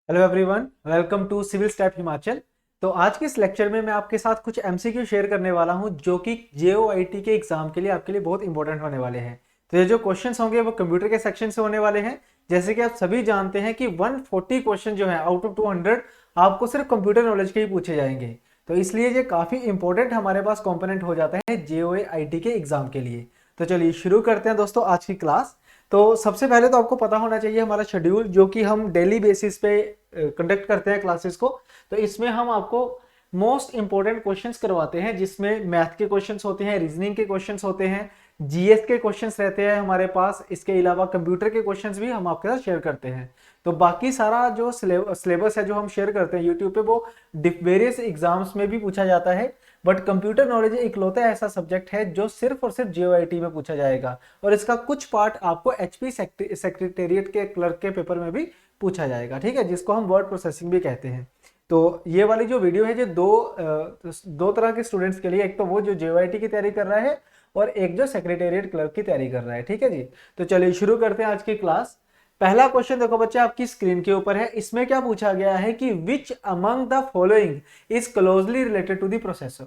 Hello everyone, welcome to civil step Himachal. तो आज के इस लेक्चर में मैं आपके साथ कुछ एमसीक्यू शेयर करने वाला हूं जो कि जेओआईटी के एग्जाम के लिए आपके लिए बहुत इंपॉर्टेंट होने वाले हैं। तो ये जो क्वेश्चंस होंगे वो कंप्यूटर के सेक्शन से होने वाले हैं। जैसे कि आप सभी जानते हैं कि 140 क्वेश्चन जो है आउट ऑफ 200 आपको सिर्फ कंप्यूटर नॉलेज के ही पूछे जाएंगे। तो इसलिए ये काफी इंपॉर्टेंट हमारे पास कॉम्पोनेंट हो जाता है जेओआईटी के एग्जाम के लिए। तो चलिए शुरू करते हैं दोस्तों आज की क्लास। तो सबसे पहले तो आपको पता होना चाहिए हमारा शेड्यूल जो कि हम डेली बेसिस पे कंडक्ट करते हैं क्लासेस को। तो इसमें हम आपको मोस्ट इंपोर्टेंट क्वेश्चंस करवाते हैं जिसमें मैथ के क्वेश्चंस होते हैं, रीजनिंग के क्वेश्चंस होते हैं, जीएस के क्वेश्चंस रहते हैं हमारे पास। इसके अलावा कंप्यूटर के क्वेश्चंस भी हम आपके साथ शेयर करते हैं। तो बाकी सारा जो सिलेबस है जो हम शेयर करते हैं यूट्यूब पे वो वेरियस एग्जाम्स में भी पूछा जाता है। बट कंप्यूटर नॉलेज इकलौता ऐसा सब्जेक्ट है जो सिर्फ और सिर्फ जेओआईटी में पूछा जाएगा, और इसका कुछ पार्ट आपको एचपी सेक्रेटेरिएट के क्लर्क के पेपर में भी पूछा जाएगा, ठीक है, जिसको हम वर्ड प्रोसेसिंग भी कहते हैं। तो ये वाली जो वीडियो है ये दो तरह के स्टूडेंट्स के लिए, एक तो वो जो जेओआईटी की तैयारी कर रहा है और एक जो सेक्रेटेरिएट क्लर्क की तैयारी कर रहा है, ठीक है जी। तो चलिए शुरू करते हैं आज की क्लास। पहला क्वेश्चन देखो बच्चे आपकी स्क्रीन के ऊपर है। इसमें क्या पूछा गया है कि which among the following is closely related to the processor,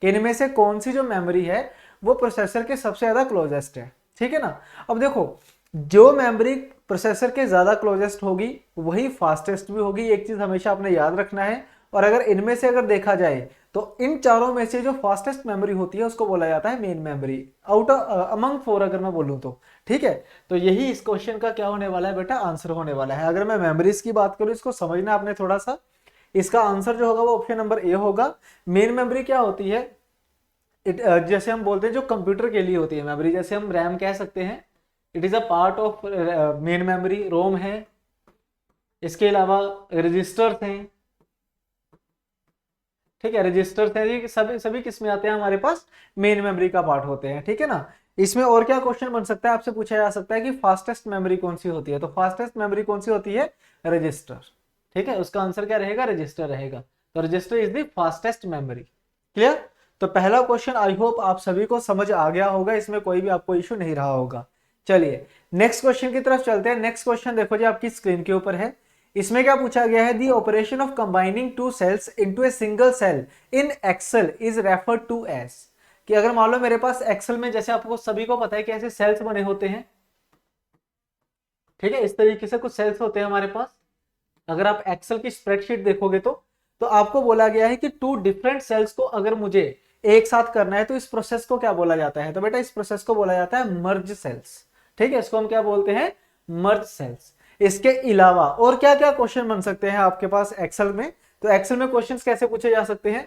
कि इनमें से कौन सी जो मेमोरी है वो प्रोसेसर के सबसे ज्यादा क्लोजेस्ट है, ठीक है ना। अब देखो, जो मेमोरी प्रोसेसर के ज्यादा क्लोजेस्ट होगी वही फास्टेस्ट भी होगी, एक चीज हमेशा आपने याद रखना है। और अगर इनमें से अगर देखा जाए तो इन चारों में से जो फास्टेस्ट मेमोरी होती है उसको बोला जाता है main memory, out among four अगर मैं बोलूं तो, ठीक है। तो यही इस क्वेश्चन का क्या होने वाला है बेटा, आंसर होने वाला है। अगर मैं मेमोरीज की बात करूं, इसको समझना आपने थोड़ा सा। इसका आंसर जो होगा वो ऑप्शन नंबर ए होगा। मेन मेमोरी क्या होती है, जैसे हम बोलते हैं जो कंप्यूटर के लिए होती है मेमोरी, जैसे हम रैम कह सकते हैं, it is a part of main memory. ROM है, इसके अलावा रजिस्टर्स हैं, ठीक है, रजिस्टर्स हैं, ये सभी सभी किस में आते हैं हमारे पास, मेन मेमोरी का पार्ट होते हैं, ठीक है ना। इसमें और क्या क्वेश्चन बन सकता है, आपसे पूछा जा सकता है कि फास्टेस्ट मेमोरी कौन सी होती है। तो फास्टेस्ट मेमोरी कौन सी होती है, रजिस्टर, ठीक है। उसका आंसर क्या रहेगा, रजिस्टर रहेगा। तो register is the fastest memory. Clear. तो पहला क्वेश्चन आई होप आप सभी को समझ आ गया होगा, इसमें कोई भी आपको इश्यू नहीं रहा होगा। चलिए नेक्स्ट क्वेश्चन की तरफ चलते हैं। नेक्स्ट क्वेश्चन देखो जी आपकी स्क्रीन के ऊपर है। इसमें क्या पूछा गया है, the operation of combining two cells into a single cell in Excel is referred to as, कि अगर मान लो मेरे पास एक्सेल में, जैसे आपको सभी को पता है कि ऐसे सेल्स बने होते हैं, ठीक है, इस तरीके से कुछ सेल्स होते हैं हमारे पास। अगर आप एक्सेल की स्प्रेडशीट देखोगे तो आपको बोला गया है कि टू डिफरेंट सेल्स को अगर मुझे एक साथ करना है तो इस प्रोसेस को क्या बोला जाता है। तो बेटा इस प्रोसेस को बोला जाता है मर्ज सेल्स, ठीक है, इसको हम क्या बोलते हैं, मर्ज सेल्स। इसके अलावा और क्या क्या क्वेश्चन बन सकते हैं आपके पास एक्सेल में। तो एक्सेल में क्वेश्चंस कैसे पूछे जा सकते हैं,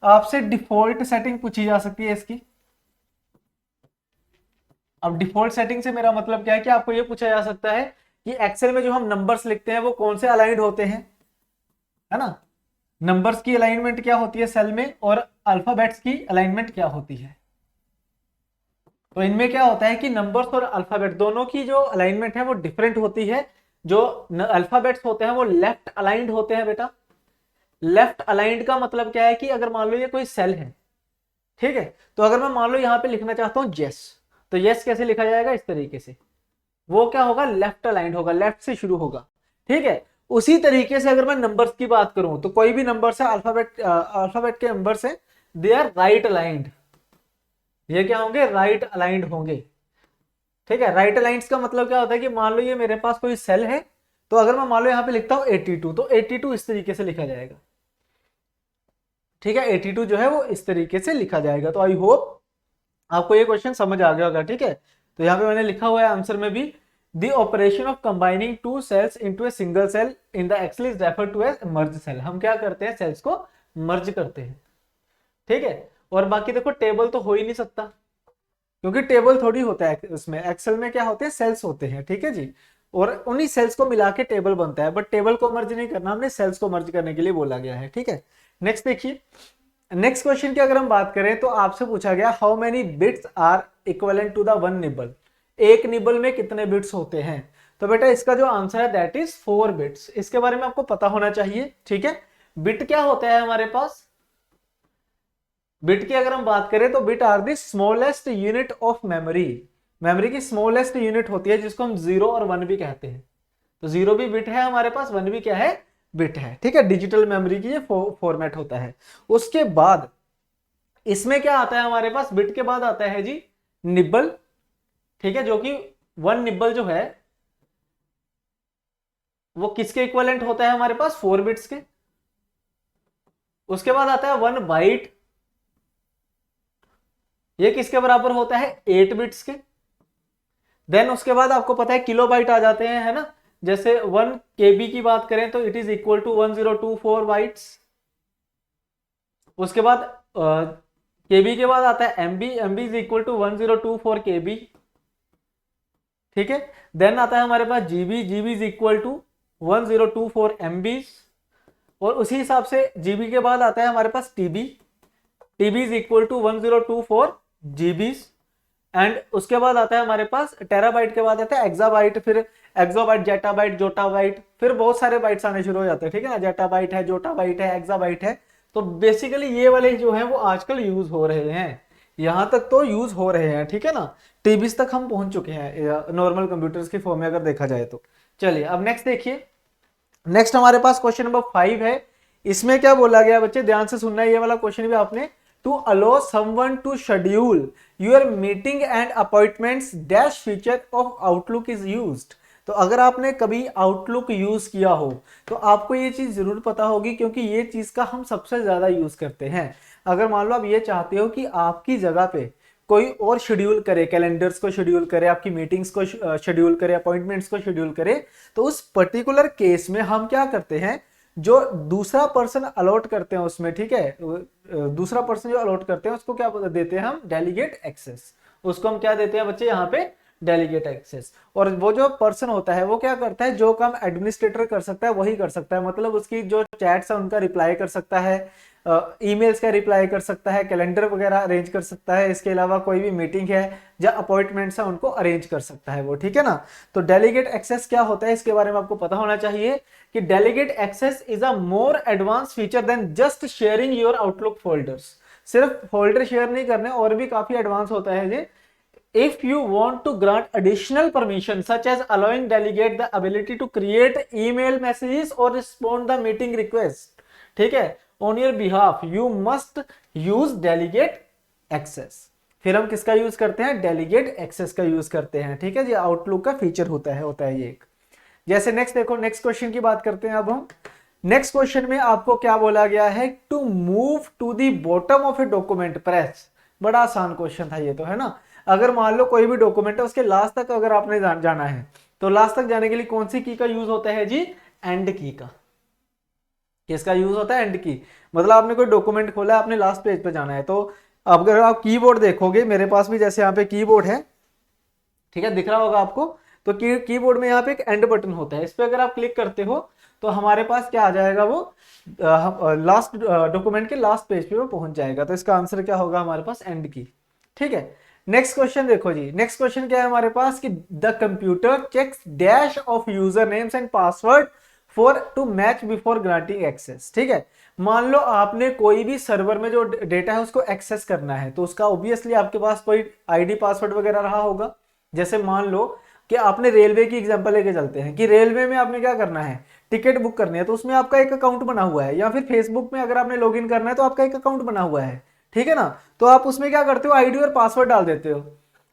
आपसे डिफॉल्ट सेटिंग पूछी जा सकती है इसकी। अब डिफॉल्ट सेटिंग से मेरा मतलब क्या है कि आपको यह पूछा जा सकता है कि एक्सेल में जो हम नंबर्स लिखते हैं वो कौन से अलाइंड होते हैं, है ना। नंबर्स की अलाइनमेंट क्या होती है सेल में, और अल्फाबेट्स की अलाइनमेंट क्या होती है। तो इनमें क्या होता है कि नंबर्स और अल्फाबेट दोनों की जो अलाइनमेंट है वो डिफरेंट होती है। जो अल्फाबेट्स होते हैं वो लेफ्ट अलाइंड होते हैं बेटा। लेफ्ट अलाइंड का मतलब क्या है कि अगर मान लो ये कोई सेल है, ठीक है, तो अगर मैं मान लो यहां पे लिखना चाहता हूं यस, तो यस कैसे लिखा जाएगा, इस तरीके से। वो क्या होगा, लेफ्ट अलाइंड होगा, लेफ्ट से शुरू होगा, ठीक है। उसी तरीके से अगर मैं नंबर्स की बात करूं तो कोई भी नंबर है, अल्फाबेट के नंबर से, दे आर राइट अलाइंड, ये क्या होंगे, राइट अलाइंड होंगे, ठीक है। राइट अलाइंड का मतलब क्या होता है कि मान लो ये मेरे पास कोई सेल है, तो अगर मैं मान लो यहां पे लिखता हूं 82, तो 82 इस तरीके से लिखा जाएगा, ठीक है। 82 जो है वो इस तरीके से लिखा जाएगा। तो आई होप आपको ये क्वेश्चन समझ आ गया होगा, ठीक है। तो यहाँ पे मैंने लिखा हुआ है आंसर में भी, the operation of combining two cells into a single cell in the Excel is referred to as merge cell. हम क्या करते हैं, सेल्स को मर्ज करते हैं, ठीक है। और बाकी देखो टेबल तो हो ही नहीं सकता, क्योंकि टेबल थोड़ी होता है उसमें, एक्सेल में क्या होते हैं, सेल्स होते हैं, ठीक है जी। और उन्हीं सेल्स को मिला के टेबल बनता है, बट टेबल को मर्ज नहीं करना, हमने सेल्स को मर्ज करने के लिए बोला गया है, ठीक है। नेक्स्ट देखिए, नेक्स्ट क्वेश्चन की अगर हम बात करें तो आपसे पूछा गया how many bits are equivalent to the one nibble, एक निबल में कितने बिट्स होते हैं। तो बेटा इसका जो आंसर है दैट इज 4 बिट्स। इसके बारे में आपको पता होना चाहिए, ठीक है। बिट क्या होता है हमारे पास, बिट की अगर हम बात करें तो bit are the smallest unit of memory. Memory की स्मॉलेस्ट यूनिट होती है जिसको हम 0 और 1 भी कहते हैं। तो 0 भी बिट है हमारे पास, 1 भी क्या है, बिट है, ठीक है, डिजिटल मेमोरी की ये फॉर्मेट होता है। उसके बाद इसमें क्या आता है हमारे पास, बिट के बाद आता है जी निब्बल, ठीक है, जो कि 1 निब्बल जो है वो किसके इक्विवेलेंट होता है हमारे पास, 4 बिट्स के। उसके बाद आता है 1 बाइट, ये किसके बराबर होता है, 8 बिट्स के। देन उसके बाद आपको पता है किलो बाइट आ जाते हैं, है ना, जैसे 1 KB की बात करें तो it is equal to 1024 bytes. उसके बाद केबी के बाद आता है MB, MB is equal to 1024 KB, ठीक है। देन आता है हमारे पास GB, GB is equal to 1024 MB। और उसी हिसाब से जीबी के बाद आता है हमारे पास TB, TB is equal to 1024 GB। And उसके बाद आता है हमारे पास टेराबाइट के बाद आता है एक्साबाइट, फिर एक्सोबाइट, जेटाबाइट, जोटाबाइट, फिर बहुत सारे बाइट्स आने शुरू हो जाते हैं, ठीक है ना, जेटाबाइट है, जोटाबाइट है, एक्साबाइट है। तो बेसिकली ये वाले जो है वो आजकल यूज हो रहे हैं, यहां तक तो यूज हो रहे हैं, ठीक है ना, टीबीज तक हम पहुंच चुके हैं नॉर्मल कंप्यूटर्स की फॉर्म में अगर देखा जाए तो। चलिए अब नेक्स्ट देखिए, नेक्स्ट हमारे पास क्वेश्चन नंबर 5 है। इसमें क्या बोला गया बच्चे, ध्यान से सुनना है ये वाला क्वेश्चन भी आपने। To allow someone to schedule your meeting and appointments dash feature of Outlook is used. तो अगर आपने कभी आउटलुक यूज किया हो तो आपको ये चीज जरूर पता होगी, क्योंकि ये चीज का हम सबसे ज्यादा यूज करते हैं। अगर मान लो आप ये चाहते हो कि आपकी जगह पे कोई और शेड्यूल करे, कैलेंडर्स को शेड्यूल करे, आपकी मीटिंग्स को शेड्यूल करे, अपॉइंटमेंट्स को शेड्यूल करे, तो उस पर्टिकुलर केस में हम क्या करते हैं, जो दूसरा पर्सन अलॉट करते हैं उसमें, ठीक है, दूसरा पर्सन जो अलॉट करते हैं उसको क्या देते हैं हम, डेलीगेट एक्सेस। उसको हम क्या देते हैं बच्चे यहाँ पे, डेलीगेट एक्सेस। और वो जो पर्सन होता है वो क्या करता है, जो काम एडमिनिस्ट्रेटर कर सकता है वही कर सकता है, मतलब उसकी जो चैट्स है उनका रिप्लाई कर सकता है, ईमेल्स का रिप्लाई कर सकता है, कैलेंडर वगैरह अरेंज कर सकता है, इसके अलावा कोई भी मीटिंग है या अपॉइंटमेंट्स है उनको अरेंज कर सकता है वो, ठीक है ना। तो डेलीगेट एक्सेस क्या होता है इसके बारे में आपको पता होना चाहिए कि delegate access is a more advance feature than just sharing your Outlook folders. सिर्फ फोल्डर शेयर नहीं करने, और भी काफी एडवांस होता है ये। If you want to grant additional permission such as allowing delegate the ability to create email messages or respond the meeting request, ठीक है, on your behalf you must use delegate access। फिर हम किसका use करते हैं, delegate access का use करते हैं, ठीक है जी, आउटलुक का फीचर होता है ये एक। जैसे नेक्स्ट देखो, नेक्स्ट क्वेश्चन की बात करते हैं अब हम। नेक्स्ट क्वेश्चन में आपको क्या बोला गया है, to move to the bottom of a document press. बड़ा आसान क्वेश्चन था ये तो, है ना। अगर मान लो कोई भी डॉक्यूमेंट है उसके लास्ट तक अगर आपने जाना है, तो लास्ट तक जाने के लिए कौन सी की का यूज होता है जी, एंड की का। किसका यूज होता है, एंड की। मतलब आपने कोई डॉक्यूमेंट खोला है, आपने लास्ट पेज पे जाना है, तो अगर आप कीबोर्ड देखोगे, मेरे पास भी जैसे यहाँ पे कीबोर्ड है, ठीक है, दिख रहा होगा आपको। तो कीबोर्ड में यहाँ पे एक एंड बटन होता है, इस पे अगर आप क्लिक करते हो तो हमारे पास क्या आ जाएगा, वो लास्ट डॉक्यूमेंट के लास्ट पेज पे वो पहुंच जाएगा। तो इसका आंसर क्या होगा हमारे पास, एंड की, ठीक है। नेक्स्ट क्वेश्चन देखो जी, नेक्स्ट क्वेश्चन क्या है हमारे पास कि the computer checks dash of user names and password for to match before granting access, ठीक है। मान लो आपने कोई भी सर्वर में जो डेटा है उसको एक्सेस करना है, तो उसका ऑब्वियसली आपके पास कोई आईडी पासवर्ड वगैरह रहा होगा। जैसे मान लो कि आपने रेलवे की एग्जांपल लेके चलते हैं कि रेलवे में आपने क्या करना है, टिकट बुक करनी है, तो उसमें आपका एक अकाउंट बना हुआ है, या फिर फेसबुक में अगर आपने लॉगिन करना है तो आपका एक अकाउंट बना हुआ है, ठीक है ना। तो आप उसमें क्या करते हो, आईडी और पासवर्ड डाल देते हो।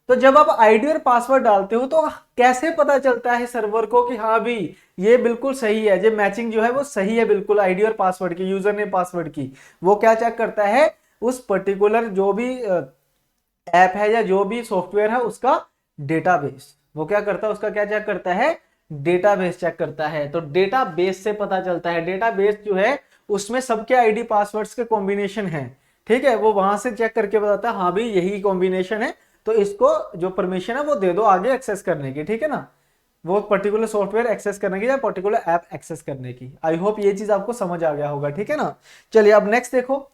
तो जब आप आईडी और पासवर्ड डालते हो तो कैसे पता चलता है सर्वर को कि हाँ भी ये बिल्कुल सही है, जो मैचिंग जो है वो सही है बिल्कुल आईडी और पासवर्ड की, यूजर नेम पासवर्ड की। वो क्या चेक करता है, उस पर्टिकुलर जो भी ऐप है या जो भी सॉफ्टवेयर है उसका डेटाबेस। वो क्या करता है, उसका क्या चेक करता है, डेटाबेस चेक करता है। तो डेटाबेस से पता चलता है, डेटाबेस जो है उसमें सबके आईडी पासवर्ड्स के कॉम्बिनेशन है, ठीक है, वो वहां से चेक करके बताता है हाँ भाई यही कॉम्बिनेशन है, तो इसको जो परमिशन है वो दे दो आगे एक्सेस करने की, ठीक है ना, वो पर्टिकुलर सॉफ्टवेयर एक्सेस करने की या पर्टिकुलर ऐप एक्सेस करने की। आई होप ये चीज आपको समझ आ गया होगा, ठीक है ना। चलिए अब नेक्स्ट देखो,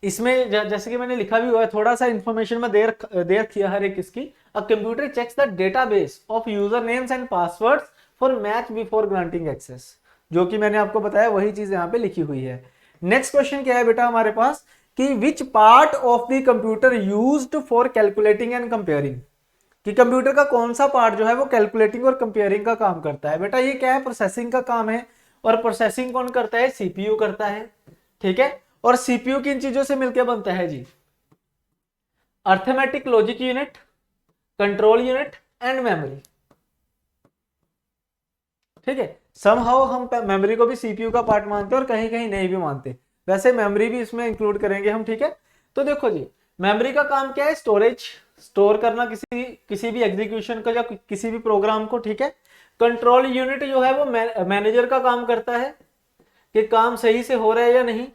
इसमें जैसे कि मैंने लिखा भी हुआ है, थोड़ा सा इंफॉर्मेशन में देर किया हर एक इसकी। A computer checks the database of user names and passwords for match before granting access, जो कि मैंने आपको बताया वही चीज यहाँ पे लिखी हुई है। नेक्स्ट क्वेश्चन क्या है बेटा हमारे पास कि which part of the computer used for calculating and comparing, कि कंप्यूटर का कौन सा पार्ट जो है वो कैलकुलेटिंग और कंपेयरिंग का काम करता है। बेटा ये क्या है, प्रोसेसिंग का काम है। और प्रोसेसिंग कौन करता है, सीपीयू करता है, ठीक है। और सीपीयू किन चीजों से मिलकर बनता है जी, arithmetic logic unit, control unit and memory, ठीक है। समहाउ हम मेमोरी को भी सीपीयू का पार्ट मानते हैं और कहीं कहीं नहीं भी मानते, वैसे मेमोरी भी इसमें इंक्लूड करेंगे हम, ठीक है। तो देखो जी, मेमोरी का काम क्या है, स्टोरेज, स्टोर करना किसी भी एग्जीक्यूशन को या किसी भी प्रोग्राम को, ठीक है। कंट्रोल यूनिट जो है वो मैनेजर का काम करता है कि काम सही से हो रहा है या नहीं,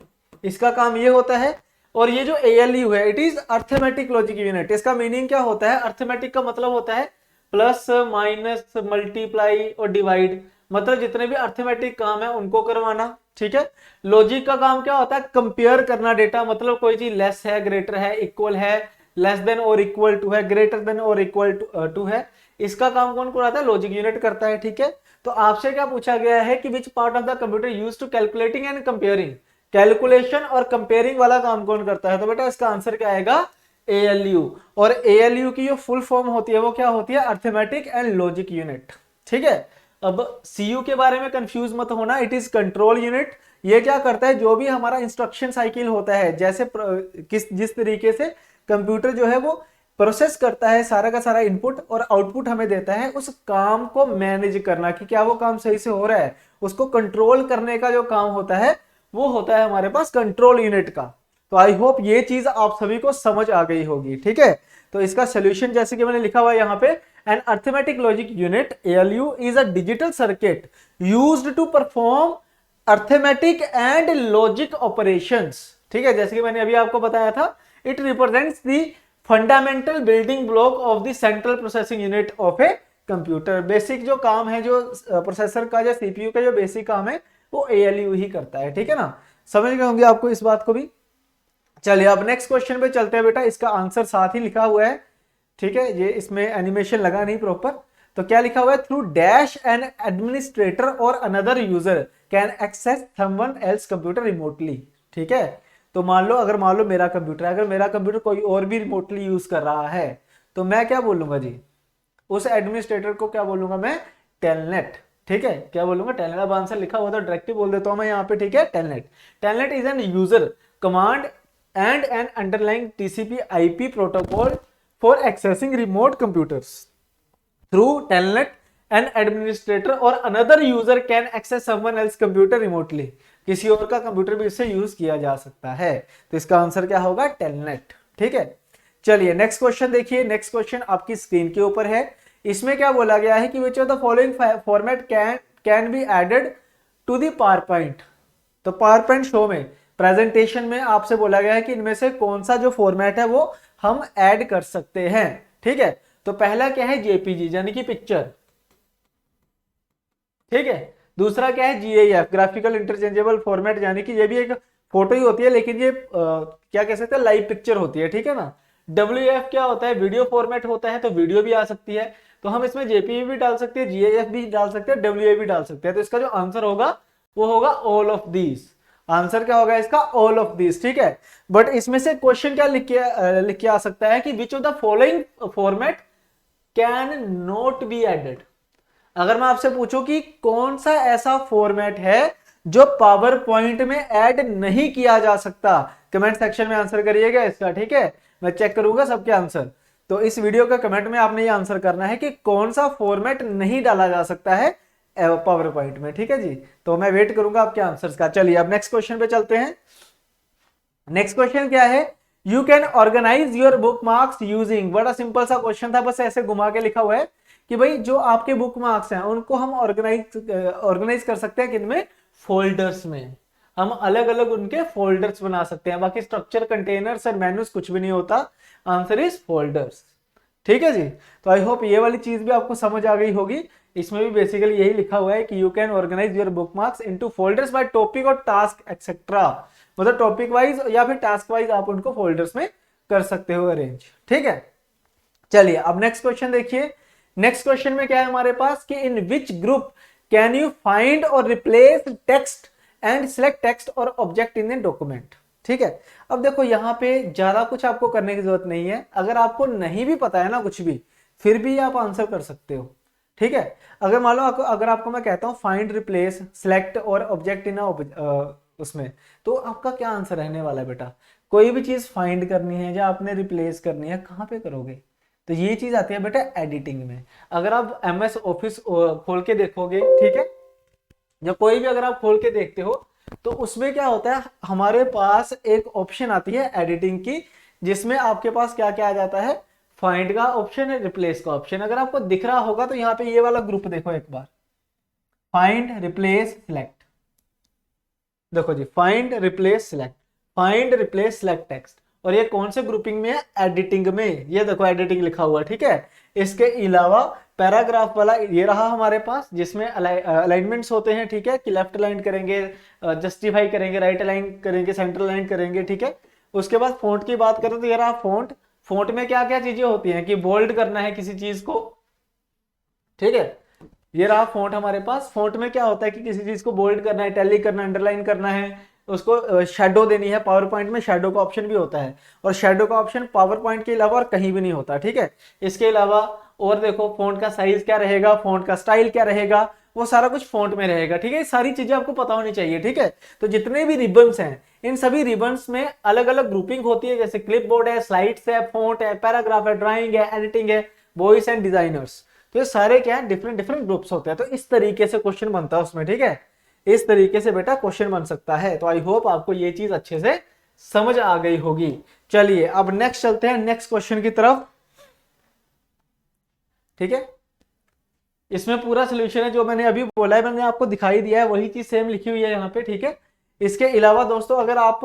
इसका काम ये होता है। और ये जो ALU है, it is arithmetic logic unit, इसका मीनिंग क्या होता है, अर्थमेटिक का मतलब होता है प्लस माइनस मल्टीप्लाई और डिवाइड, मतलब जितने भी अर्थमेटिक काम है उनको करवाना, ठीक है। लॉजिक का काम क्या होता है, कंपेयर करना डेटा, मतलब कोई चीज लेस है, ग्रेटर है, इक्वल है, लेस देन और इक्वल टू है, ग्रेटर देन और इक्वल टू है, इसका काम कौन कराता है, लॉजिक यूनिट करता है, ठीक है। तो आपसे क्या पूछा गया है कि which part of the computer used to calculating and comparing, calculation और कंपेयरिंग वाला काम कौन करता है, तो बेटा इसका आंसर क्या आएगा, ALU। और ALU की जो फुल फॉर्म होती है वो क्या होती है, अर्थमेटिक एंड लॉजिक यूनिट, ठीक है। अब CU के बारे में कंफ्यूज मत होना, इट इज कंट्रोल यूनिट। ये क्या करता है, जो भी हमारा इंस्ट्रक्शन साइकिल होता है, जैसे जिस तरीके से कंप्यूटर जो है वो प्रोसेस करता है सारा का सारा इनपुट और आउटपुट हमें देता है, उस काम को मैनेज करना कि क्या वो काम सही से हो रहा है, उसको कंट्रोल करने का जो काम होता है वो होता है हमारे पास कंट्रोल यूनिट का। तो आई होप ये चीज आप सभी को समझ आ गई होगी, ठीक है। तो इसका सोल्यूशन जैसे कि मैंने लिखा हुआ है यहाँ पे, an arithmetic logic unit ALU is a digital circuit used to perform arithmetic and logic operations, ठीक है। जैसे कि मैंने अभी आपको बताया था, it represents the fundamental building block of the central processing unit of a computer. Basic जो काम है, जो प्रोसेसर का या सीपीयू का जो बेसिक काम है वो ALU ही करता है, ठीक है ना। समझ गए होंगे आपको इस बात को भी। चलिए अब नेक्स्ट क्वेश्चन पे चलते हैं बेटा, इसका आंसर साथ ही लिखा हुआ है, ठीक है। ये इसमें एनिमेशन लगा नहीं प्रॉपर, तो क्या लिखा हुआ है, थ्रू डैश एन एडमिनिस्ट्रेटर और another user can access someone else computer remotely, ठीक है। तो मान लो मेरा कंप्यूटर है, अगर मेरा कंप्यूटर कोई और भी रिमोटली यूज कर रहा है, तो मैं क्या बोलूंगा जी, उस एडमिनिस्ट्रेटर को क्या बोलूंगा मैं, टेलनेट, ठीक है। क्या बोलूंगा, टेलनेट। अब आंसर लिखा हुआ तो डायरेक्टली बोल देता हूं मैं यहाँ पे, ठीक है, telnet. Telnet is an user command and an underlying TCP/IP protocol for accessing remote computers through telnet an administrator और another user can access someone else computer remotely, किसी और का कंप्यूटर भी इससे यूज किया जा सकता है। तो इसका आंसर क्या होगा, टेलनेट, ठीक है। चलिए नेक्स्ट क्वेश्चन देखिए, नेक्स्ट क्वेश्चन आपकी स्क्रीन के ऊपर है। इसमें क्या बोला गया है कि which of the following format can be added to the PowerPoint. तो पावर पॉइंट शो में, प्रेजेंटेशन में आपसे बोला गया है कि इनमें से कौन सा जो फॉर्मेट है वो हम ऐड कर सकते हैं, ठीक है। तो पहला क्या है, JPG यानी कि पिक्चर, ठीक है। दूसरा क्या है, GIF ग्राफिकल इंटरचेंजेबल फॉर्मेट, यानी कि ये भी एक फोटो ही होती है लेकिन ये क्या कह सकते हैं, लाइव पिक्चर होती है, ठीक है ना। WF क्या होता है, वीडियो फॉर्मेट होता है, तो वीडियो भी आ सकती है, तो हम इसमें JPG भी डाल सकते हैं, GIF भी डाल सकते हैं, WA भी डाल सकते हैं। तो इसका जो आंसर होगा वो होगा ऑल ऑफ दीज। आंसर क्या होगा इसका, ऑल ऑफ दीज, ठीक है। बट इसमें से क्वेश्चन क्या लिख के आ सकता है कि which of the following format can not be added. अगर मैं आपसे पूछूं कि कौन सा ऐसा फॉर्मेट है जो पावर पॉइंट में ऐड नहीं किया जा सकता, कमेंट सेक्शन में आंसर करिएगा इसका, ठीक है। मैं चेक करूंगा सबके आंसर। तो इस वीडियो का कमेंट में आपने ये आंसर करना है कि कौन सा फॉर्मेट नहीं डाला जा सकता है पावर पॉइंट में, ठीक है जी। तो मैं वेट करूंगा आपके आंसर्स का। चलिए अब नेक्स्ट क्वेश्चन पे चलते हैं। नेक्स्ट क्वेश्चन क्या है, you can organise your bookmarks using, बड़ा सिंपल सा क्वेश्चन था, बस ऐसे घुमा के लिखा हुआ है कि भाई जो आपके बुक मार्क्स हैं उनको हम ऑर्गेनाइज कर सकते हैं किनमें, फोल्डर्स में। हम अलग अलग उनके फोल्डर्स बना सकते हैं, बाकी स्ट्रक्चर, कंटेनर्स और मेन्यूज कुछ भी नहीं होता। आंसर इज फोल्डर्स, ठीक है जी। तो आई होप ये वाली चीज भी आपको समझ आ गई होगी। इसमें भी बेसिकली यही लिखा हुआ है कि you can organise your bookmarks into folders by topic और टास्क एक्सेट्रा, मतलब टॉपिक वाइज या फिर टास्क वाइज आप उनको फोल्डर्स में कर सकते हो अरेंज, ठीक है। चलिए अब नेक्स्ट क्वेश्चन देखिए। नेक्स्ट क्वेश्चन में क्या है हमारे पास कि in which group can you find और replace text and select text और ऑब्जेक्ट इन ए डॉक्यूमेंट, ठीक है। अब देखो यहाँ पे ज्यादा कुछ आपको करने की जरूरत नहीं है, अगर आपको नहीं भी पता है ना कुछ भी, फिर भी आप आंसर कर सकते हो। ठीक है। अगर मान लो अगर आपको मैं कहता हूँ फाइंड, रिप्लेस, सेलेक्ट और ऑब्जेक्ट इन उसमें, तो आपका क्या आंसर रहने वाला है बेटा? कोई भी चीज फाइंड करनी है या आपने रिप्लेस करनी है, कहाँ पे करोगे? तो ये चीज आती है बेटा एडिटिंग में। अगर आप MS ऑफिस खोल के देखोगे, ठीक है, या कोई भी अगर आप खोल के देखते हो, तो उसमें क्या होता है, हमारे पास एक ऑप्शन आती है एडिटिंग की, जिसमें आपके पास क्या क्या आ जाता है, फाइंड का ऑप्शन है, रिप्लेस का ऑप्शन। अगर आपको दिख रहा होगा तो यहाँ पे ये वाला ग्रुप देखो एक बार, फाइंड, रिप्लेस, सिलेक्ट। देखो जी, find, replace, select, find, replace, select text. और ये कौन से ग्रुपिंग में है? एडिटिंग में। ये देखो एडिटिंग लिखा हुआ है, ठीक है। इसके अलावा पैराग्राफ वाला ये रहा हमारे पास, जिसमें अलाइनमेंट्स होते हैं, ठीक है, कि लेफ्ट अलाइन करेंगे, जस्टिफाई करेंगे, राइट अलाइन करेंगे, सेंटर अलाइन करेंगे, ठीक है। उसके बाद फॉन्ट की बात करें तो ये रहा फॉन्ट। फॉन्ट में क्या क्या चीजें होती हैं कि बोल्ड करना है किसी चीज को, ठीक है। ये रहा फॉन्ट हमारे पास। फॉन्ट में क्या होता है कि किसी चीज को बोल्ड करना है, इटैलिक करना, अंडरलाइन करना है, उसको शेडो देनी है। पावर पॉइंट में शेडो का ऑप्शन भी होता है, और शेडो का ऑप्शन पावर पॉइंट के अलावा और कहीं भी नहीं होता, ठीक है। इसके अलावा और देखो फॉन्ट का साइज क्या रहेगा, फॉन्ट का स्टाइल क्या रहेगा, वो सारा कुछ फॉन्ट में रहेगा, ठीक है। ये सारी चीजें आपको पता होनी चाहिए, ठीक है। तो जितने भी रिबन्स हैं, इन सभी रिबन्स में अलग अलग ग्रुपिंग होती है, जैसे क्लिपबोर्ड है, स्लाइड्स है, फॉन्ट है, पैराग्राफ है, ड्राइंग है, एडिटिंग है, वॉइस एंड डिजाइनर्स। तो ये सारे क्या है, डिफरेंट डिफरेंट ग्रुप्स होते हैं। तो इस तरीके से क्वेश्चन बनता है उसमें, ठीक है। इस तरीके से बेटा क्वेश्चन बन सकता है। तो आई होप आपको ये चीज अच्छे से समझ आ गई होगी। चलिए अब नेक्स्ट चलते हैं, नेक्स्ट क्वेश्चन की तरफ, ठीक है। इसमें पूरा सोल्यूशन है, जो मैंने अभी बोला है, मैंने आपको दिखाई दिया है, वही चीज सेम लिखी हुई है यहाँ पे, ठीक है। इसके अलावा दोस्तों, अगर आप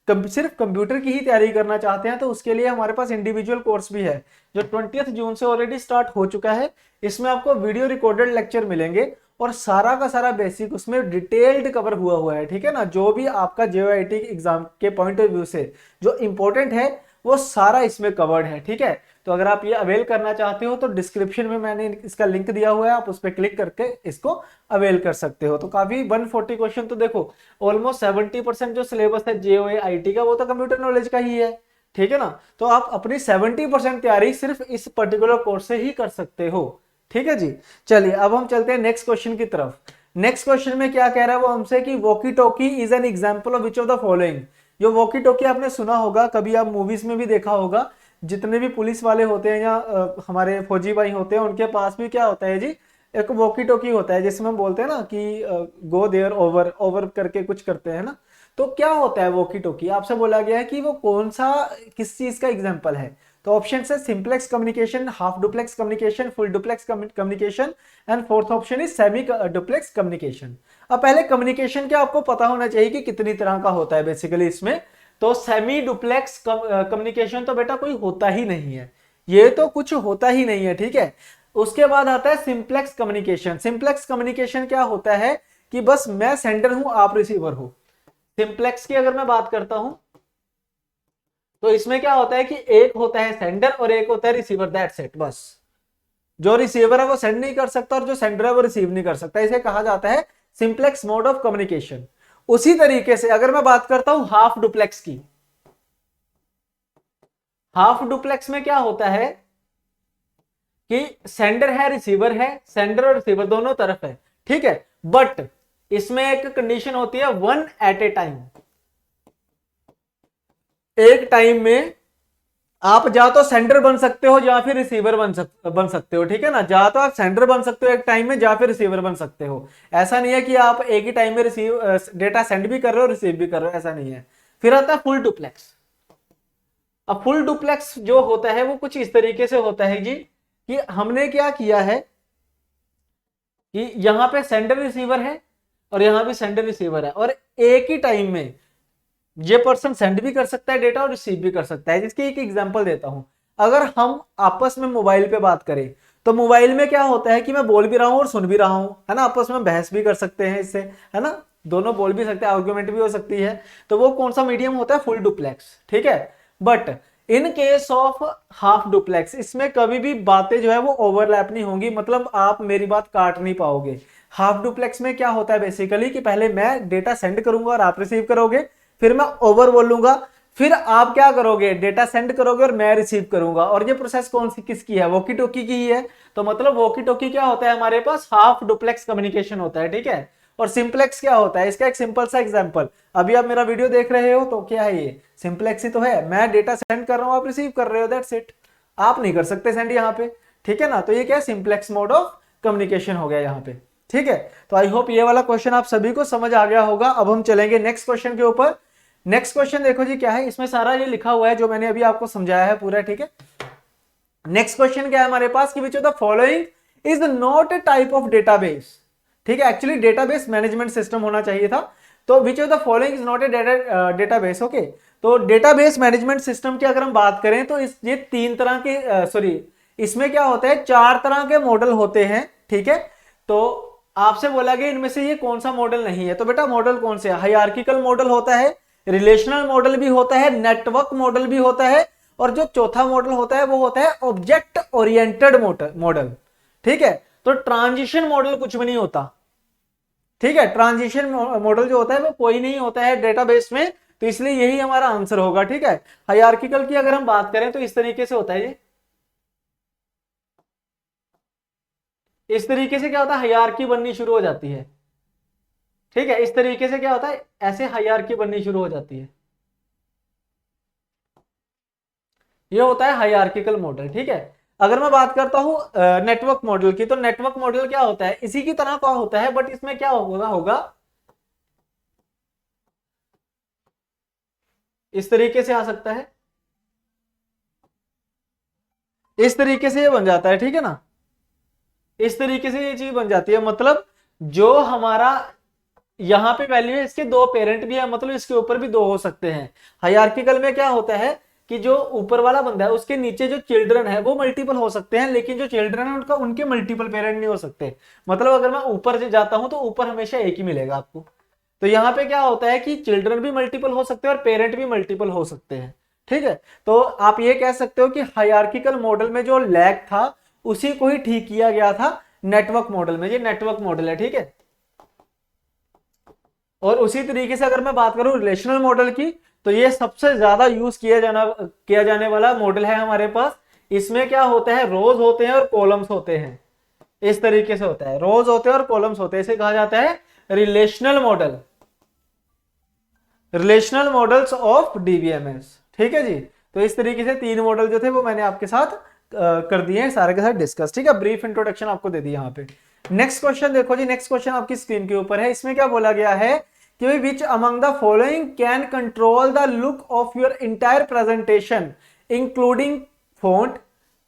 सिर्फ कंप्यूटर की ही तैयारी करना चाहते हैं, तो उसके लिए हमारे पास इंडिविजुअल कोर्स भी है, जो 20 जून से ऑलरेडी स्टार्ट हो चुका है। इसमें आपको वीडियो रिकॉर्डेड लेक्चर मिलेंगे, और सारा का सारा बेसिक उसमें डिटेल्ड कवर हुआ है, ठीक है ना। जो भी आपका JOIT एग्जाम के पॉइंट ऑफ व्यू से जो इंपॉर्टेंट है, वो सारा इसमें कवर्ड है, ठीक है। तो अगर आप ये अवेल करना चाहते हो, तो डिस्क्रिप्शन में मैंने इसका लिंक दिया हुआ है, आप उस पर क्लिक करके इसको अवेल कर सकते हो। तो काफी 140 क्वेश्चन, तो देखो ऑलमोस्ट 70% जो सिलेबस है JOIT का, वो तो कंप्यूटर नॉलेज का ही है, ठीक है ना। तो आप अपनी 70% तैयारी सिर्फ इस पर्टिकुलर कोर्स से ही कर सकते हो, ठीक है जी। चलिए अब हम चलते हैं नेक्स्ट क्वेश्चन की तरफ। नेक्स्ट क्वेश्चन में क्या कह रहा है वो हमसे, कि walkie talkie is an example of which of the following. जो वॉकी टॉकी आपने सुना होगा, कभी आप मूवीज में भी देखा होगा, जितने भी पुलिस वाले होते हैं या हमारे फौजी भाई होते हैं, उनके पास भी क्या होता है जी, एक वॉकी टॉकी होता है, जिसमें हम बोलते हैं ना कि गो देयर, ओवर ओवर करके कुछ करते हैं ना। तो क्या होता है वॉकी टॉकी? आपसे बोला गया है कि वो कौन सा, किस चीज का एग्जाम्पल है। तो ऑप्शन है simplex communication, half duplex communication, full duplex communication, and fourth option is semi duplex communication. अब पहले कम्युनिकेशन क्या आपको पता होना चाहिए कि कितनी तरह का होता है बेसिकली इसमें। तो सेमी डुप्लेक्स कम्युनिकेशन तो बेटा कोई होता ही नहीं है, ये तो कुछ होता ही नहीं है, ठीक है। उसके बाद आता है सिंप्लेक्स कम्युनिकेशन। सिंप्लेक्स कम्युनिकेशन क्या होता है कि बस मैं सेंडर हूं, आप रिसीवर हो। सिंप्लेक्स की अगर मैं बात करता हूं, तो इसमें क्या होता है कि एक होता है सेंडर और एक होता है रिसीवर, दैट्स इट, बस। जो रिसीवर है वो सेंड नहीं कर सकता, और जो सेंडर है वो रिसीव नहीं कर सकता। इसे कहा जाता है सिंप्लेक्स मोड ऑफ कम्युनिकेशन। उसी तरीके से अगर मैं बात करता हूं हाफ डुप्लेक्स की, हाफ डुप्लेक्स में क्या होता है कि सेंडर है, रिसीवर है, सेंडर और रिसीवर दोनों तरफ है, ठीक है। बट इसमें एक कंडीशन होती है, वन एट ए टाइम। एक टाइम में आप या तो सेंडर बन सकते हो या फिर रिसीवर बन सकते हो, ठीक है ना। या तो आप सेंडर बन सकते हो एक टाइम में, या फिर रिसीवर बन सकते हो। ऐसा नहीं है कि आप एक ही टाइम में डेटा सेंड भी कर रहे हो, रिसीव भी कर रहे हो, ऐसा नहीं है। फिर आता है फुल डुप्लेक्स। अब फुल डुप्लेक्स जो होता है वो कुछ इस तरीके से होता है जी, कि हमने क्या किया है कि यहां पे सेंडर रिसीवर है, और यहां भी सेंडर रिसीवर है, और एक ही टाइम में ये पर्सन सेंड भी कर सकता है डेटा और रिसीव भी कर सकता है। जिसकी एक एग्जांपल देता हूं, अगर हम आपस में मोबाइल पे बात करें, तो मोबाइल में क्या होता है कि मैं बोल भी रहा हूं और सुन भी रहा हूं, है ना। आपस में बहस भी कर सकते हैं इससे, है ना, दोनों बोल भी सकते हैं, आर्गुमेंट भी हो सकती है। तो वो कौन सा मीडियम होता है? फुल डुप्लेक्स, ठीक है। But in case of half duplex, इसमें कभी भी बातें जो है वो ओवरलैप नहीं होंगी, मतलब आप मेरी बात काट नहीं पाओगे। हाफ डुप्लेक्स में क्या होता है बेसिकली कि पहले मैं डेटा सेंड करूंगा और आप रिसीव करोगे, फिर मैं ओवर बोलूंगा, फिर आप क्या करोगे, डेटा सेंड करोगे और मैं रिसीव करूंगा। और ये प्रोसेस कौन सी किसकी है, वॉकी टॉकी की ही है। तो मतलब वॉकी टॉकी क्या होता है, हमारे पास हाफ डुप्लेक्स कम्युनिकेशन होता है, ठीक है। और सिंपलेक्स क्या होता है, इसका एक सिंपल सा एग्जांपल, अभी आप मेरा वीडियो देख रहे हो तो क्या है, ये सिंपलेक्स ही तो है। मैं डेटा सेंड कर रहा हूं, आप रिसीव कर रहे हो, दैट्स इट। आप नहीं कर सकते सेंड यहाँ पे, ठीक है ना। तो ये क्या है, सिंपलेक्स मोड ऑफ कम्युनिकेशन हो गया यहाँ पे, ठीक है। तो आई होप ये वाला क्वेश्चन आप सभी को समझ आ गया होगा। अब हम चलेंगे नेक्स्ट क्वेश्चन के ऊपर। नेक्स्ट क्वेश्चन देखो जी क्या है, इसमें सारा ये लिखा हुआ है जो मैंने अभी आपको समझाया है पूरा, ठीक है। नेक्स्ट क्वेश्चन क्या है हमारे पास कि which of the following is not a type of database, ठीक है। एक्चुअली डेटाबेस मैनेजमेंट सिस्टम होना चाहिए था। तो विच of the following is not a database, okay. तो डेटाबेस मैनेजमेंट सिस्टम की अगर हम बात करें तो ये तीन तरह के सॉरी इसमें क्या होता है, चार तरह के मॉडल होते हैं, ठीक है। तो आपसे बोला गया इनमें से ये कौन सा मॉडल नहीं है, तो बेटा मॉडल कौन से, हायरार्किकल मॉडल होता है, रिलेशनल मॉडल भी होता है, नेटवर्क मॉडल भी होता है, और जो चौथा मॉडल होता है वो होता है ऑब्जेक्ट ओरिएंटेड मॉडल, ठीक है। तो ट्रांजिशन मॉडल कुछ भी नहीं होता, ठीक है। ट्रांजिशन मॉडल जो होता है वो कोई नहीं होता है डेटाबेस में, तो इसलिए यही हमारा आंसर होगा, ठीक है। हायरार्किकल की अगर हम बात करें तो इस तरीके से होता है ये, इस तरीके से क्या होता है, हायरार्की बननी शुरू हो जाती है, ठीक है। इस तरीके से क्या होता है, ऐसे हायरार्की बननी शुरू हो जाती है, ये होता है हायरार्किकल मॉडल, ठीक है। अगर मैं बात करता हूं नेटवर्क मॉडल की, तो नेटवर्क मॉडल क्या होता है, इसी की तरह का होता है, बट इसमें क्या होगा इस तरीके से आ सकता है, इस तरीके से ये बन जाता है, ठीक है ना। इस तरीके से ये चीज बन जाती है, मतलब जो हमारा यहाँ पे वैल्यू है, इसके दो पेरेंट भी है, मतलब इसके ऊपर भी दो हो सकते हैं। हायरार्किकल में क्या होता है कि जो ऊपर वाला बंदा है उसके नीचे जो चिल्ड्रन है वो मल्टीपल हो सकते हैं, लेकिन जो चिल्ड्रन है उनके मल्टीपल पेरेंट नहीं हो सकते। मतलब अगर मैं ऊपर से जाता हूं तो ऊपर हमेशा एक ही मिलेगा आपको। तो यहाँ पे क्या होता है कि चिल्ड्रन भी मल्टीपल हो सकते हैं और पेरेंट भी मल्टीपल हो सकते हैं, ठीक है। तो आप ये कह सकते हो कि हायरार्किकल मॉडल में जो लैग था उसी को ही ठीक किया गया था नेटवर्क मॉडल में। ये नेटवर्क मॉडल है, ठीक है। और उसी तरीके से अगर मैं बात करूं रिलेशनल मॉडल की, तो ये सबसे ज्यादा यूज किया जाने वाला मॉडल है हमारे पास। इसमें क्या होता है, रोज होते हैं और कॉलम्स होते हैं, इस तरीके से होता है, रोज होते हैं और कॉलम्स होते हैं, इसे कहा जाता है relational model, relational models of DBMS, ठीक है जी। तो इस तरीके से तीन मॉडल जो थे वो मैंने आपके साथ कर दिए हैं, सारे के साथ डिस्कस, ठीक है। ब्रीफ इंट्रोडक्शन आपको दे दी यहाँ पे। नेक्स्ट क्वेश्चन देखो जी, नेक्स्ट क्वेश्चन आपकी स्क्रीन के ऊपर है। इसमें क्या बोला गया है कि which among the following can control the look of your entire presentation including font,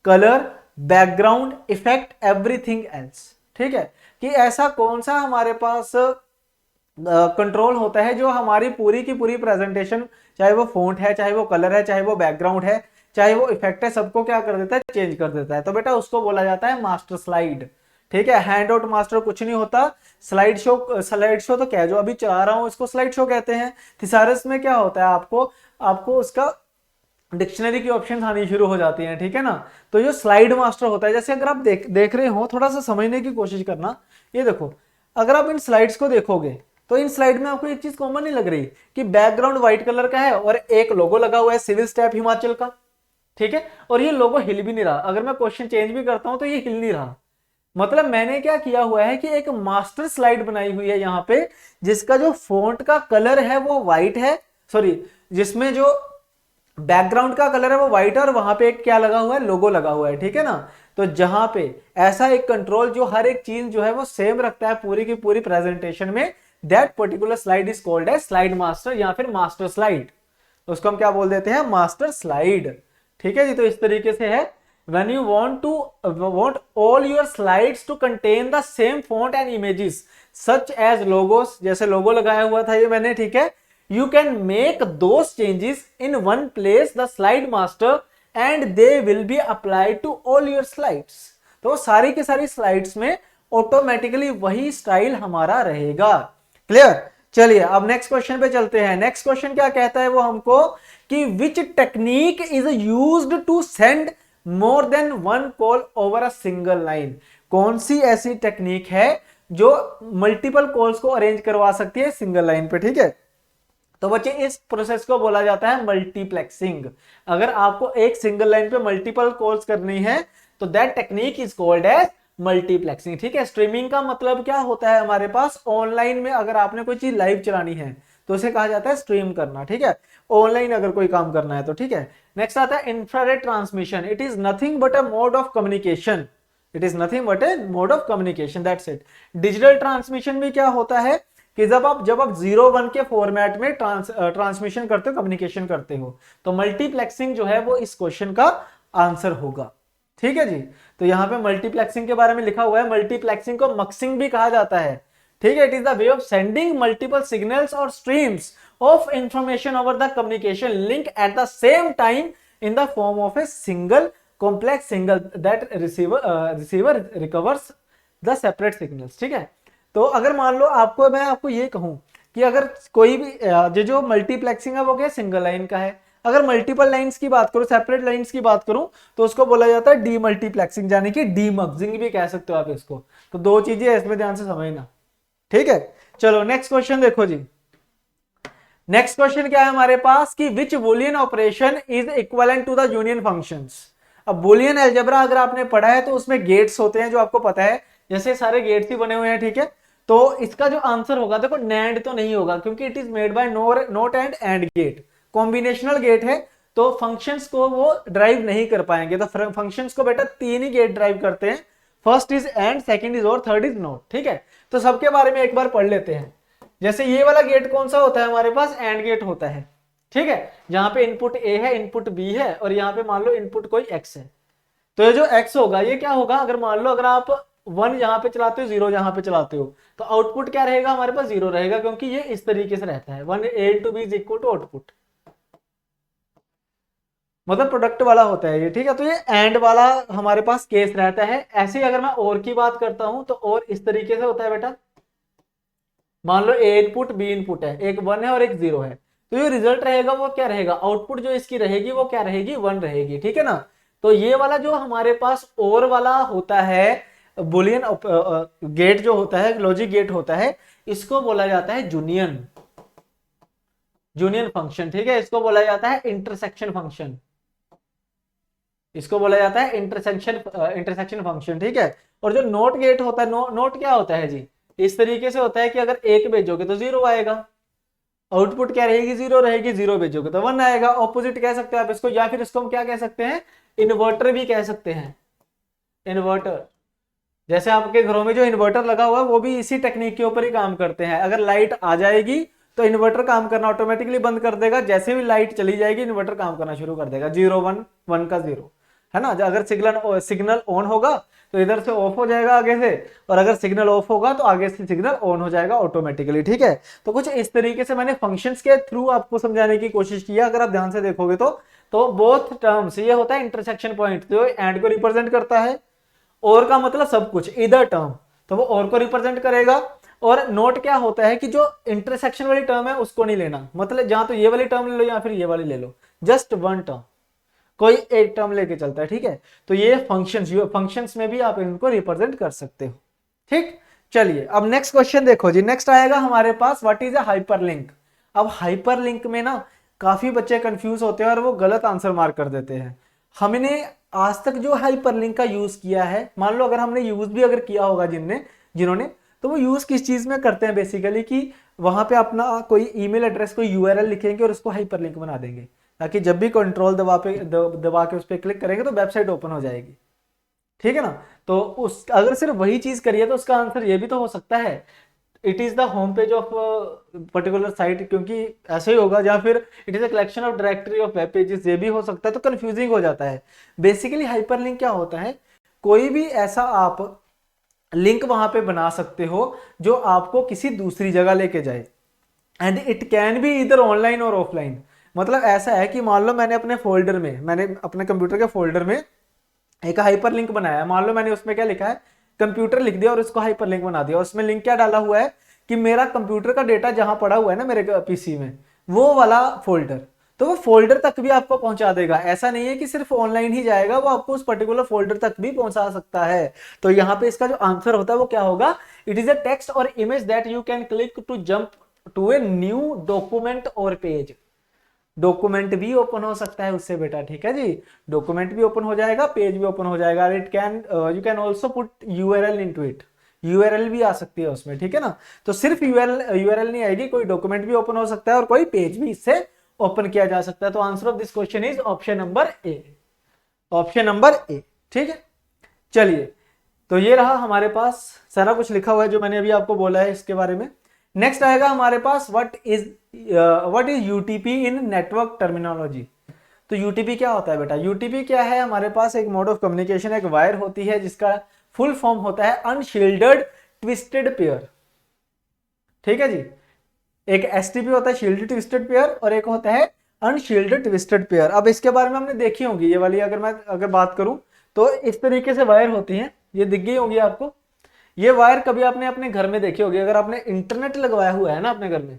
colour, background, effect, everything else, ठीक है। कि ऐसा कौन सा हमारे पास कंट्रोल होता है जो हमारी पूरी की पूरी प्रेजेंटेशन, चाहे वो फॉन्ट है, चाहे वो कलर है, चाहे वो बैकग्राउंड है, चाहे वो इफेक्ट है, सबको क्या कर देता है, चेंज कर देता है। तो बेटा उसको बोला जाता है मास्टर स्लाइड, ठीक है। हैंड आउट मास्टर कुछ नहीं होता, स्लाइड शो तो क्या जो अभी चला रहा हूं इसको स्लाइड शो कहते हैं। थिसारस में क्या होता है, आपको आपको उसका डिक्शनरी की ऑप्शन आनी शुरू हो जाती हैं, ठीक है ना। तो जो स्लाइड मास्टर होता है, जैसे अगर आप देख रहे हो, थोड़ा सा समझने की कोशिश करना। ये देखो, अगर आप इन स्लाइड्स को देखोगे तो इन स्लाइड में आपको एक चीज कॉमन नहीं लग रही कि बैकग्राउंड व्हाइट कलर का है और एक लोगो लगा हुआ है सिविल स्टैफ हिमाचल का, ठीक है। और ये लोगो हिल भी नहीं रहा, अगर मैं क्वेश्चन चेंज भी करता हूं तो ये हिल नहीं रहा। मतलब मैंने क्या किया हुआ है कि एक मास्टर स्लाइड बनाई हुई है यहाँ पे, जिसका जो फॉन्ट का कलर है वो व्हाइट है, सॉरी जिसमें जो बैकग्राउंड का कलर है वो व्हाइट है, और वहां पे एक क्या लगा हुआ है, लोगो लगा हुआ है, ठीक है ना। तो जहां पे ऐसा एक कंट्रोल जो हर एक चीज जो है वो सेम रखता है पूरी की पूरी प्रेजेंटेशन में, that particular slide is called as slide master या फिर मास्टर स्लाइड। उसको हम क्या बोल देते हैं, मास्टर स्लाइड, ठीक है जी। तो इस तरीके से है, when you want all your slides to contain the same font and images such as logos, जैसे लोगो लगाया हुआ था ये मैंने, ठीक है। You can make those changes in one place, the slide master, and they will be applied to all your slides. तो सारी की सारी स्लाइड्स में ऑटोमेटिकली वही स्टाइल हमारा रहेगा। क्लियर। चलिए अब नेक्स्ट क्वेश्चन पे चलते हैं। नेक्स्ट क्वेश्चन क्या कहता है वो हमको कि which technique is used to send more than one call over a single line. कौन सी ऐसी टेक्निक है जो मल्टीपल कॉल्स को अरेंज करवा सकती है सिंगल लाइन पे, ठीक है। तो बच्चे इस प्रोसेस को बोला जाता है मल्टीप्लेक्सिंग। अगर आपको एक सिंगल लाइन पे मल्टीपल कॉल्स करनी है तो that technique is called as multiplexing. ठीक है, स्ट्रीमिंग का मतलब क्या होता है हमारे पास, ऑनलाइन में अगर आपने कोई चीज लाइव चलानी है तो उसे कहा जाता है स्ट्रीम करना। ठीक है, ऑनलाइन अगर कोई काम करना है तो। ठीक है, नेक्स्ट आता है infrared transmission. It is nothing but a mode of communication. It is nothing but A mode of communication, that's it. Digital transmission में क्या होता है कि जब आप 0-1 के फॉर्मेट में ट्रांसमिशन करते हो, कम्युनिकेशन करते हो, तो मल्टीप्लेक्सिंग जो है वो इस क्वेश्चन का आंसर होगा। ठीक है जी, तो यहां पे मल्टीप्लेक्सिंग के बारे में लिखा हुआ है, मल्टीप्लेक्सिंग को मक्सिंग भी कहा जाता है। ठीक है, it is the way of sending multiple signals और streams of information over the communication link at the same time in the form of a single complex signal that receiver recovers the separate signals. ठीक है, तो अगर मान लो मैं आपको ये कहूं कि अगर कोई भी जो मल्टीप्लेक्सिंग है वो क्या सिंगल लाइन का है, अगर मल्टीपल लाइंस की बात करूं, सेपरेट लाइंस की बात करूं, तो उसको बोला जाता है डीमल्टीप्लेक्सिंग, यानी कि डीमक्सिंग भी कह सकते हो आप इसको। तो दो चीजें इसमें ध्यान से समझना। ठीक है, चलो नेक्स्ट क्वेश्चन देखो जी। नेक्स्ट क्वेश्चन क्या है हमारे पास कि which Boolean operation is equivalent to the union functions. अब बूलियन अलजेब्रा अगर आपने पढ़ा है तो उसमें गेट्स होते हैं जो आपको पता है, जैसे सारे गेट्स ही बने हुए हैं। ठीक है, तो इसका जो आंसर होगा, देखो नैंड तो नहीं होगा क्योंकि it is made by not and gate, combinational gate है, तो फंक्शंस को वो ड्राइव नहीं कर पाएंगे। तो फंक्शंस को बेटा 3 ही गेट ड्राइव करते हैं, first is and, second is और, थर्ड इज नोट। ठीक है, तो सबके बारे में एक बार पढ़ लेते हैं। जैसे ये वाला गेट कौन सा होता है हमारे पास, एंड गेट होता है। ठीक है, जहां पे इनपुट ए है, इनपुट बी है, और यहाँ पे मान लो इनपुट कोई एक्स है। तो ये जो x होगा ये क्या होगा, अगर मान लो अगर आप 1 यहां पे चलाते हो, 0 यहां पे चलाते हो, तो आउटपुट क्या रहेगा हमारे पास, 0 रहेगा, क्योंकि ये इस तरीके से रहता है, 1 a to b is equal to output, मतलब प्रोडक्ट वाला होता है ये। ठीक है, तो ये एंड वाला हमारे पास केस रहता है। ऐसे ही अगर मैं और की बात करता हूं तो और इस तरीके से होता है बेटा, मान लो ए इनपुट बी इनपुट है, एक 1 है और एक 0 है, तो ये रिजल्ट रहेगा वो क्या रहेगा, आउटपुट जो इसकी रहेगी वो क्या रहेगी, 1 रहेगी। ठीक है ना, तो ये वाला जो हमारे पास और वाला होता है बुलियन गेट जो होता है, लॉजिक गेट होता है, इसको बोला जाता है जूनियन फंक्शन। ठीक है, इसको बोला जाता है इंटरसेक्शन फंक्शन, इसको बोला जाता है इंटरसेक्शन फंक्शन। ठीक है, और जो नोट गेट होता है, नोट क्या होता है जी, इस तरीके से होता है कि अगर 1 भेजोगे तो 0 आएगा, आउटपुट क्या रहेगी, 0 रहेगी, 0 भेजोगे तो 1 आएगा। ऑपोजिट कह सकते हैं आप इसको, या फिर इसको हम क्या कह सकते हैं, इन्वर्टर भी कह सकते हैं, इन्वर्टर। जैसे आपके घरों में जो इन्वर्टर लगा हुआ है वो भी इसी टेक्निक के ऊपर ही काम करते हैं। अगर लाइट आ जाएगी तो इन्वर्टर काम करना ऑटोमेटिकली बंद कर देगा, जैसे भी लाइट चली जाएगी इन्वर्टर काम करना शुरू कर देगा, 0 1 1 का 0 है ना। अगर सिग्नल ऑन होगा तो इधर से ऑफ हो जाएगा आगे से, और अगर सिग्नल ऑफ होगा तो आगे से सिग्नल ऑन हो जाएगा ऑटोमेटिकली। ठीक है, तो कुछ इस तरीके से मैंने फंक्शंस के थ्रू आपको समझाने की कोशिश की है। अगर आप ध्यान से देखोगे तो बोथ टर्म्स, ये होता है इंटरसेक्शन पॉइंट जो एंड को रिप्रेजेंट करता है, और का मतलब सब कुछ, इधर टर्म तो वो और को रिप्रेजेंट करेगा, और नोट क्या होता है कि जो इंटरसेक्शन वाली टर्म है उसको नहीं लेना, मतलब जहां तो ये वाली टर्म ले लो या फिर ये वाली ले लो, जस्ट वन टर्म, कोई एक टर्म लेके चलता है। ठीक है, तो ये फंक्शंस में भी आप इनको रिप्रेजेंट कर सकते हो। ठीक, चलिए अब नेक्स्ट क्वेश्चन देखो जी। नेक्स्ट आएगा हमारे पास व्हाट इज अ हाइपरलिंक। अब हाइपरलिंक में ना काफी बच्चे कंफ्यूज होते हैं और वो गलत आंसर मार्क कर देते हैं। हमने आज तक जो हाइपरलिंक का यूज किया है, मान लो अगर हमने यूज भी अगर किया होगा जिन्होंने, तो वो यूज किस चीज में करते हैं बेसिकली, कि वहां पे अपना कोई ईमेल एड्रेस, कोई यूआरएल लिखेंगे और उसको हाइपरलिंक बना देंगे, ताकि जब भी कंट्रोल दबा के उस पर क्लिक करेंगे तो वेबसाइट ओपन हो जाएगी। ठीक है ना, तो उस अगर सिर्फ वही चीज करिए तो उसका आंसर ये भी तो हो सकता है, it is the home page of particular site, क्योंकि ऐसे ही होगा, या फिर it is a collection of directory of web pages, ये भी हो सकता है, तो कंफ्यूजिंग हो जाता है। बेसिकली हाइपरलिंक क्या होता है, कोई भी ऐसा आप लिंक वहां पे बना सकते हो जो आपको किसी दूसरी जगह लेके जाए, एंड इट कैन बी इधर ऑनलाइन और ऑफलाइन। मतलब ऐसा है कि मान लो मैंने अपने कंप्यूटर के फोल्डर में एक हाइपरलिंक बनाया है, मान लो मैंने उसमें क्या लिखा है, कंप्यूटर लिख दिया और उसको हाइपरलिंक बना दिया। उसमें लिंक क्या डाला हुआ है कि मेरा कंप्यूटर का डेटा जहां पड़ा हुआ है ना मेरे पीसी में, वो वाला फोल्डर, तो वो फोल्डर तक भी आपको पहुंचा देगा। ऐसा नहीं है कि सिर्फ ऑनलाइन ही जाएगा, वो आपको उस पर्टिकुलर फोल्डर तक भी पहुंचा सकता है। तो यहाँ पे इसका जो आंसर होता है वो क्या होगा, इट इज अ टेक्स्ट और image that you can click to jump to a new document और पेज। डॉक्यूमेंट भी ओपन हो सकता है उससे बेटा, ठीक है जी, डॉक्यूमेंट भी ओपन हो जाएगा, पेज भी ओपन हो जाएगा। It can you can also put URL into it, URL भी आ सकती है उसमें, ठीक है ना। तो सिर्फ यूआरएल नहीं आएगी, कोई डॉक्यूमेंट भी ओपन हो सकता है और कोई पेज भी इससे ओपन किया जा सकता है। तो answer of this question is option number A, option number A, ठीक है। चलिए, तो ये रहा हमारे पास सारा कुछ लिखा हुआ है जो मैंने अभी आपको बोला है इसके बारे में। नेक्स्ट आएगा हमारे पास what is UTP in network terminology. तो यूटीपी क्या होता है बेटा? यूटीपी क्या है? हमारे पास एक मोड ऑफ कम्युनिकेशन, एक वायर होती है जिसका फुल फॉर्म होता है अनशील्डेड ट्विस्टेड पेयर, ठीक है जी। एक एसटीपी होता है शील्डेड ट्विस्टेड पेयर और एक होता है अनशील्डेड ट्विस्टेड पेयर। अब इसके बारे में हमने देखी होगी ये वाली, अगर बात करूं तो इस तरीके से वायर होती हैं, ये दिख गई होगी आपको। ये वायर कभी आपने अपने घर में देखी होगी, अगर आपने इंटरनेट लगवाया हुआ है ना अपने घर में,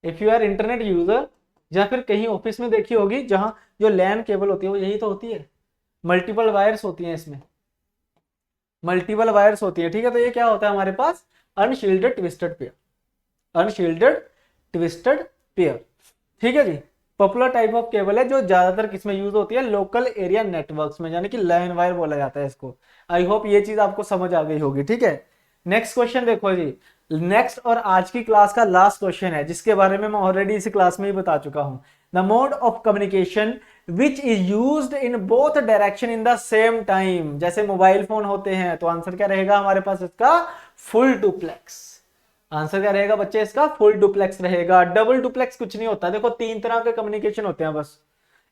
if you are internet user, या फिर कहीं ऑफिस में देखी होगी जहां जो लैन केबल होती है वो यही तो होती है, मल्टीपल वायर्स होती हैं इसमें, मल्टीपल वायर्स होती है, ठीक है। तो ये क्या होता है हमारे पास? Unshielded twisted pair, unshielded twisted pair, ठीक है जी। पॉपुलर टाइप ऑफ केबल है जो ज्यादातर किसमें यूज होती है? लोकल एरिया नेटवर्क्स में, यानी कि लैन वायर बोला जाता है इसको। आई होप ये चीज आपको समझ आ गई होगी, ठीक है। नेक्स्ट क्वेश्चन देखो जी, नेक्स्ट और आज की क्लास का लास्ट क्वेश्चन है जिसके बारे में मैं ऑलरेडी इसी क्लास में ही बता चुका हूं। The mode of communication which is used in both direction in the same time. जैसे मोबाइल फोन होते हैं, तो आंसर क्या रहेगा हमारे पास इसका? Full duplex. आंसर क्या रहेगा बच्चे इसका? फुल डुप्लेक्स रहेगा। डबल डुप्लेक्स कुछ नहीं होता। देखो तीन तरह के कम्युनिकेशन होते हैं बस,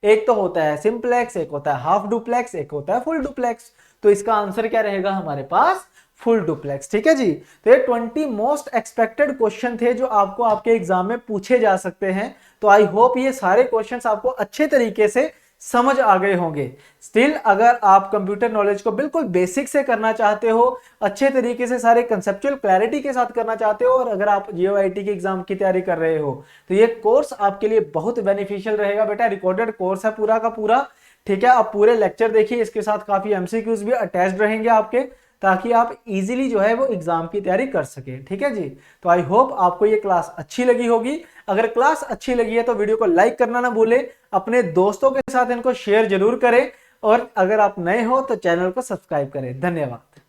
एक तो होता है सिंप्लेक्स, एक होता है हाफ डुप्लेक्स, एक होता है फुल डुप्लेक्स। तो इसका आंसर क्या रहेगा हमारे पास? फुल डुप्लेक्स, ठीक है जी। तो ये 20 मोस्ट एक्सपेक्टेड क्वेश्चन थे जो आपको आपके एग्जाम में पूछे जा सकते हैं। तो आई होप ये सारे क्वेश्चंस आपको अच्छे तरीके से समझ आ गए होंगे। स्टिल अगर आप कंप्यूटर नॉलेज को बिल्कुल बेसिक से करना चाहते हो, अच्छे तरीके से सारे कंसेप्चुअल क्लैरिटी के साथ करना चाहते हो, और अगर आप जीओआईटी के एग्जाम की तैयारी कर रहे हो, तो ये कोर्स आपके लिए बहुत बेनिफिशियल रहेगा बेटा। रिकॉर्डेड कोर्स है पूरा का पूरा, ठीक है। आप पूरे लेक्चर देखिए, इसके साथ काफी एमसीक्यूज भी अटैच्ड रहेंगे आपके, ताकि आप इजीली जो है वो एग्जाम की तैयारी कर सके, ठीक है जी। तो आई होप आपको ये क्लास अच्छी लगी होगी। अगर क्लास अच्छी लगी है तो वीडियो को लाइक करना ना भूलें, अपने दोस्तों के साथ इनको शेयर जरूर करें, और अगर आप नए हो तो चैनल को सब्सक्राइब करें। धन्यवाद।